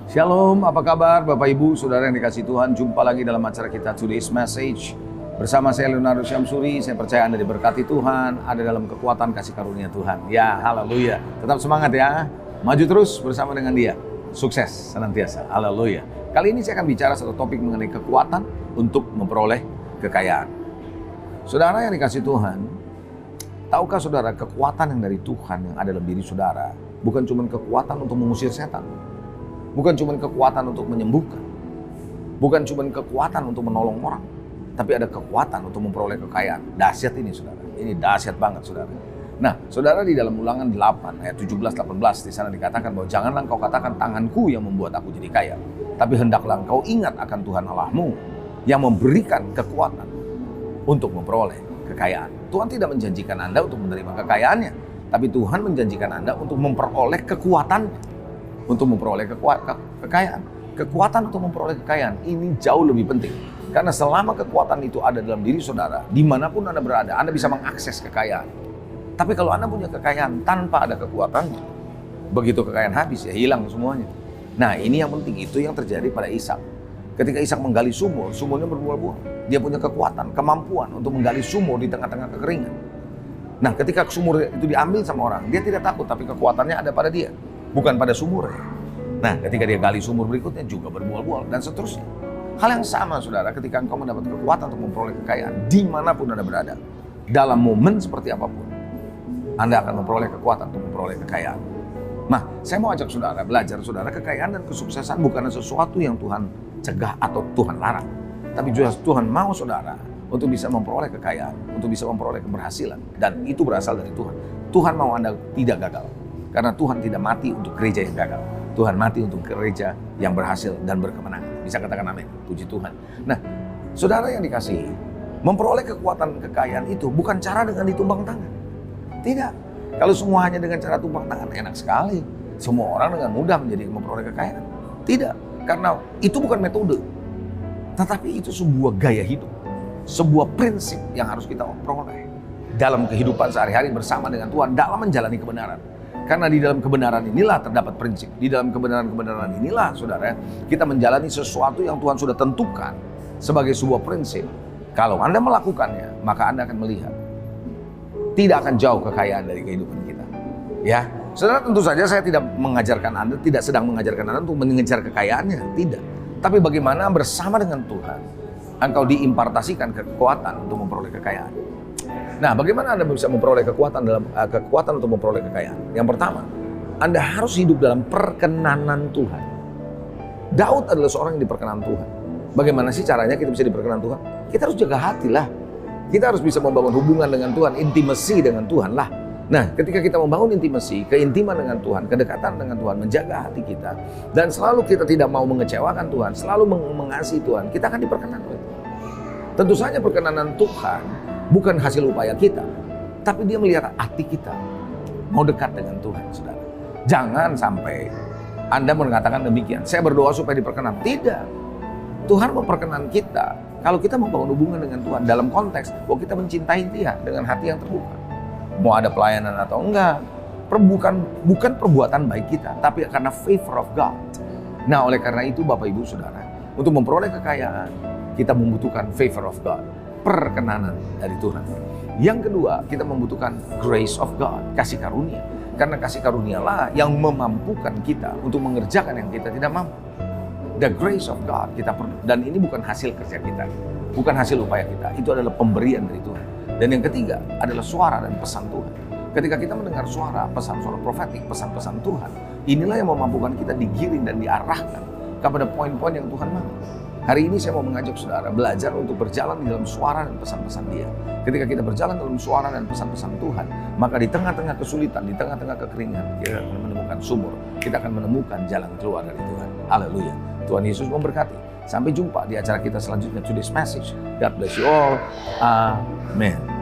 Shalom, apa kabar Bapak Ibu, Saudara yang dikasih Tuhan. Jumpa lagi dalam acara kita Today's Message. Bersama saya Leonardo Syamsuri. Saya percaya Anda diberkati Tuhan, ada dalam kekuatan kasih karunia Tuhan. Ya, haleluya. Tetap semangat ya. Maju terus bersama dengan Dia. Sukses senantiasa. Haleluya. Kali ini saya akan bicara satu topik mengenai kekuatan untuk memperoleh kekayaan. Saudara yang dikasih Tuhan, tahukah saudara kekuatan yang dari Tuhan yang ada dalam diri saudara bukan cuma kekuatan untuk mengusir setan. Bukan cuma kekuatan untuk menyembuhkan. Bukan cuma kekuatan untuk menolong orang. Tapi ada kekuatan untuk memperoleh kekayaan. Dahsyat ini saudara. Ini dahsyat banget saudara. Nah saudara, di dalam Ulangan 8 ayat 17-18 di sana dikatakan bahwa janganlah engkau katakan tanganku yang membuat aku jadi kaya. Tapi hendaklah engkau ingat akan Tuhan Allahmu yang memberikan kekuatan untuk memperoleh kekayaan. Tuhan tidak menjanjikan Anda untuk menerima kekayaannya. Tapi Tuhan menjanjikan Anda untuk memperoleh kekuatan untuk memperoleh kekayaan. Kekuatan untuk memperoleh kekayaan ini jauh lebih penting. Karena selama kekuatan itu ada dalam diri saudara, dimanapun Anda berada, Anda bisa mengakses kekayaan. Tapi kalau Anda punya kekayaan tanpa ada kekuatannya, begitu kekayaan habis ya hilang semuanya. Nah ini yang penting, itu yang terjadi pada Ishak. Ketika Ishak menggali sumur, sumurnya berbuah-buah. Dia punya kekuatan, kemampuan untuk menggali sumur di tengah-tengah kekeringan. Nah ketika sumur itu diambil sama orang, dia tidak takut, tapi kekuatannya ada pada dia. Bukan pada sumurnya. Nah, ketika dia gali sumur berikutnya juga berbual-bual dan seterusnya. Hal yang sama, saudara, ketika engkau mendapat kekuatan untuk memperoleh kekayaan, dimanapun Anda berada, dalam momen seperti apapun, Anda akan memperoleh kekuatan untuk memperoleh kekayaan. Nah, saya mau ajak saudara belajar, saudara, kekayaan dan kesuksesan bukanlah sesuatu yang Tuhan cegah atau Tuhan larang. Tapi juga Tuhan mau saudara untuk bisa memperoleh kekayaan, untuk bisa memperoleh keberhasilan. Dan itu berasal dari Tuhan. Tuhan mau Anda tidak gagal. Karena Tuhan tidak mati untuk gereja yang gagal. Tuhan mati untuk gereja yang berhasil dan berkemenangan. Bisa katakan amin. Puji Tuhan. Nah, saudara yang dikasihi, memperoleh kekuatan kekayaan itu bukan cara dengan ditumbang tangan. Tidak. Kalau semua hanya dengan cara tumbang tangan, enak sekali. Semua orang dengan mudah menjadi memperoleh kekayaan. Tidak. Karena itu bukan metode. Tetapi itu sebuah gaya hidup. Sebuah prinsip yang harus kita peroleh dalam kehidupan sehari-hari bersama dengan Tuhan dalam menjalani kebenaran. Karena di dalam kebenaran inilah terdapat prinsip. Di dalam kebenaran-kebenaran inilah, saudara, kita menjalani sesuatu yang Tuhan sudah tentukan sebagai sebuah prinsip. Kalau Anda melakukannya, maka Anda akan melihat tidak akan jauh kekayaan dari kehidupan kita. Ya, saudara, tentu saja saya tidak mengajarkan Anda, tidak sedang mengajarkan Anda untuk mengejar kekayaannya, tidak. Tapi bagaimana bersama dengan Tuhan, engkau diimpartasikan kekuatan untuk memperoleh kekayaan. Nah, bagaimana Anda bisa memperoleh kekuatan untuk memperoleh kekayaan? Yang pertama, Anda harus hidup dalam perkenanan Tuhan. Daud adalah seorang yang diperkenan Tuhan. Bagaimana sih caranya kita bisa diperkenan Tuhan? Kita harus jaga hati lah. Kita harus bisa membangun hubungan dengan Tuhan, intimasi dengan Tuhan lah. Nah, ketika kita membangun intimasi, keintiman dengan Tuhan, kedekatan dengan Tuhan, menjaga hati kita, dan selalu kita tidak mau mengecewakan Tuhan, selalu mengasihi Tuhan, kita akan diperkenan oleh Tuhan. Tentu saja perkenanan Tuhan bukan hasil upaya kita, tapi Dia melihat hati kita mau dekat dengan Tuhan, saudara. Jangan sampai Anda mengatakan demikian, saya berdoa supaya diperkenan. Tidak. Tuhan memperkenan kita kalau kita membangun hubungan dengan Tuhan dalam konteks bahwa kita mencintai Dia dengan hati yang terbuka. Mau ada pelayanan atau enggak, bukan perbuatan baik kita, tapi karena favor of God. Nah, oleh karena itu Bapak Ibu Saudara, untuk memperoleh kekayaan, kita membutuhkan favor of God. Perkenanan dari Tuhan. Yang kedua, kita membutuhkan grace of God, kasih karunia. Karena kasih karunialah yang memampukan kita untuk mengerjakan yang kita tidak mampu. The grace of God kita perlu. Dan ini bukan hasil kerja kita, bukan hasil upaya kita. Itu adalah pemberian dari Tuhan. Dan yang ketiga adalah suara dan pesan Tuhan. Ketika kita mendengar suara profetik, pesan-pesan Tuhan, inilah yang memampukan kita digiring dan diarahkan kepada poin-poin yang Tuhan mau. Hari ini saya mau mengajak saudara belajar untuk berjalan di dalam suara dan pesan-pesan Dia. Ketika kita berjalan dalam suara dan pesan-pesan Tuhan, maka di tengah-tengah kesulitan, di tengah-tengah kekeringan, kita akan menemukan sumur. Kita akan menemukan jalan keluar dari Tuhan. Haleluya. Tuhan Yesus memberkati. Sampai jumpa di acara kita selanjutnya, Today's Message. God bless you all. Amen.